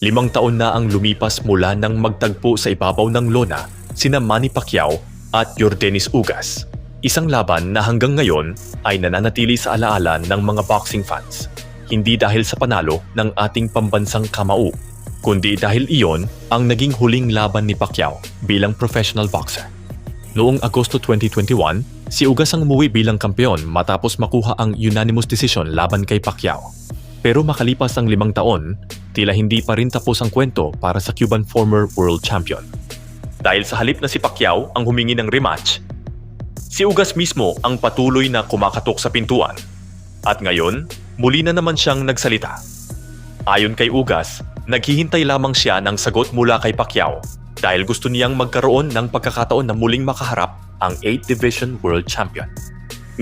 5 taon na ang lumipas mula nang magtagpo sa ibabaw ng lona sina Manny Pacquiao at Yordenis Ugas. Isang laban na hanggang ngayon ay nananatili sa alaala ng mga boxing fans. Hindi dahil sa panalo ng ating pambansang kamao, kundi dahil iyon ang naging huling laban ni Pacquiao bilang professional boxer. Noong Agosto 2021, si Ugas ang umuwi bilang kampeon matapos makuha ang unanimous decision laban kay Pacquiao. Pero makalipas ang 5 taon, tila hindi pa rin tapos ang kwento para sa Cuban former world champion. Dahil sa halip na si Pacquiao ang humingi ng rematch, si Ugas mismo ang patuloy na kumakatok sa pintuan. At ngayon, muli na naman siyang nagsalita. Ayon kay Ugas, naghihintay lamang siya ng sagot mula kay Pacquiao dahil gusto niyang magkaroon ng pagkakataon na muling makaharap ang 8th Division World Champion.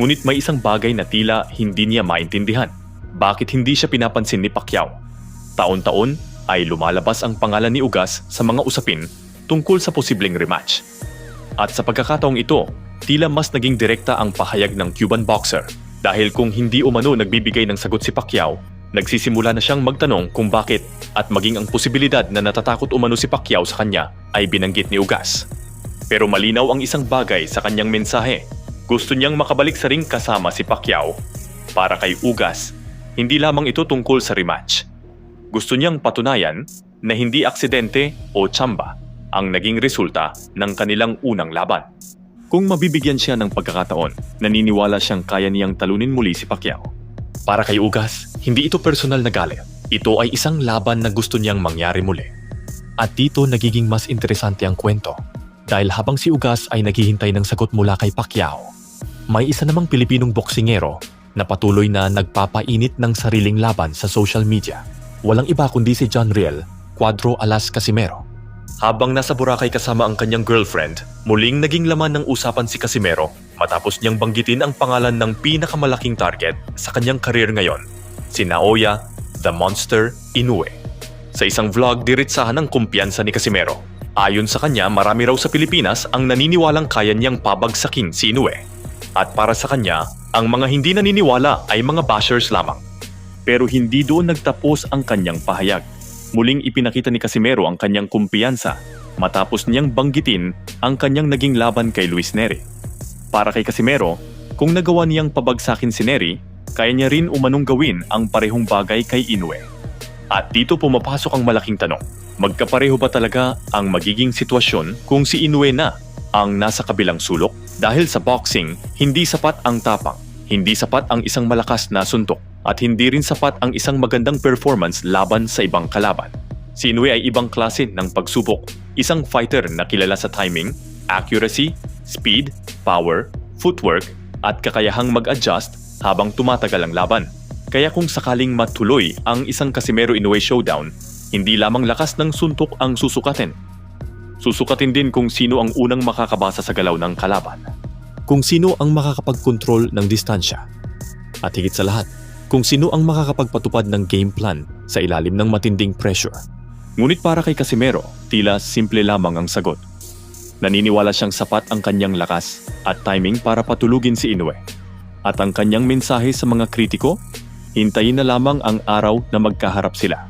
Ngunit may isang bagay na tila hindi niya maintindihan. Bakit hindi siya pinapansin ni Pacquiao? Taon-taon ay lumalabas ang pangalan ni Ugas sa mga usapin tungkol sa posibleng rematch. At sa pagkakataong ito, tila mas naging direkta ang pahayag ng Cuban boxer dahil kung hindi umano nagbibigay ng sagot si Pacquiao, nagsisimula na siyang magtanong kung bakit at maging ang posibilidad na natatakot umano si Pacquiao sa kanya ay binanggit ni Ugas. Pero malinaw ang isang bagay sa kanyang mensahe. Gusto niyang makabalik sa ring kasama si Pacquiao. Para kay Ugas, hindi lamang ito tungkol sa rematch. Gusto niyang patunayan na hindi aksidente o tsamba ang naging resulta ng kanilang unang laban. Kung mabibigyan siya ng pagkakataon, naniniwala siyang kaya niyang talunin muli si Pacquiao. Para kay Ugas, hindi ito personal na galit. Ito ay isang laban na gusto niyang mangyari muli. At dito nagiging mas interesante ang kwento. Dahil habang si Ugas ay naghihintay ng sagot mula kay Pacquiao, may isa namang Pilipinong boksingero na patuloy na nagpapainit ng sariling laban sa social media. Walang iba kundi si John Riel Cuadro Alas Casimero. Habang nasa Boracay kasama ang kanyang girlfriend, muling naging laman ng usapan si Casimero matapos niyang banggitin ang pangalan ng pinakamalaking target sa kanyang karir ngayon, si Naoya The Monster Inoue. Sa isang vlog, diretsahan ang kumpiyansa ni Casimero. Ayon sa kanya, marami raw sa Pilipinas ang naniniwalang kaya niyang pabagsakin si Inoue. At para sa kanya, ang mga hindi naniniwala ay mga bashers lamang. Pero hindi doon nagtapos ang kanyang pahayag. Muling ipinakita ni Casimero ang kanyang kumpiyansa matapos niyang banggitin ang kanyang naging laban kay Luis Nery. Para kay Casimero, kung nagawa niyang pabagsakin si Nery, kaya niya rin umanong gawin ang parehong bagay kay Inoue. At dito pumapasok ang malaking tanong. Magkapareho ba talaga ang magiging sitwasyon kung si Inoue na ang nasa kabilang sulok? Dahil sa boxing, hindi sapat ang tapang, hindi sapat ang isang malakas na suntok, at hindi rin sapat ang isang magandang performance laban sa ibang kalaban. Si Inoue ay ibang klase ng pagsubok, isang fighter na kilala sa timing, accuracy, speed, power, footwork, at kakayahang mag-adjust habang tumatagal ang laban. Kaya kung sakaling matuloy ang isang Casimero-Inoue showdown, hindi lamang lakas ng suntok ang susukatin. Susukatin din kung sino ang unang makakabasa sa galaw ng kalaban. Kung sino ang makakapag-control ng distansya. At higit sa lahat, kung sino ang makakapagpatupad ng game plan sa ilalim ng matinding pressure. Ngunit para kay Casimero, tila simple lamang ang sagot. Naniniwala siyang sapat ang kanyang lakas at timing para patulugin si Inoue. At ang kanyang mensahe sa mga kritiko, hintayin na lamang ang araw na magkaharap sila.